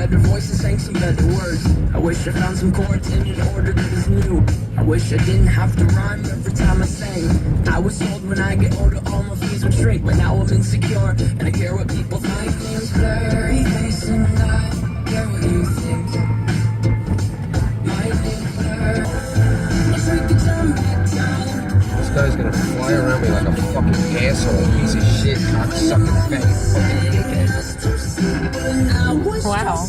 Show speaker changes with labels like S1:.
S1: better voice and sang some better words. I wish I found some chords in an order that is new. I wish I didn't have to rhyme every time I sang. I was told when I get older all my fees would shrink, but now I'm insecure and I care what people think. My name's Blurry Face and I care what you think. My name's Blurry. If we could turn back time.
S2: This guy's gonna fly around me like a fucking asshole, piece of shit, cocksucking thing. Fucking dickhead.
S3: Wow.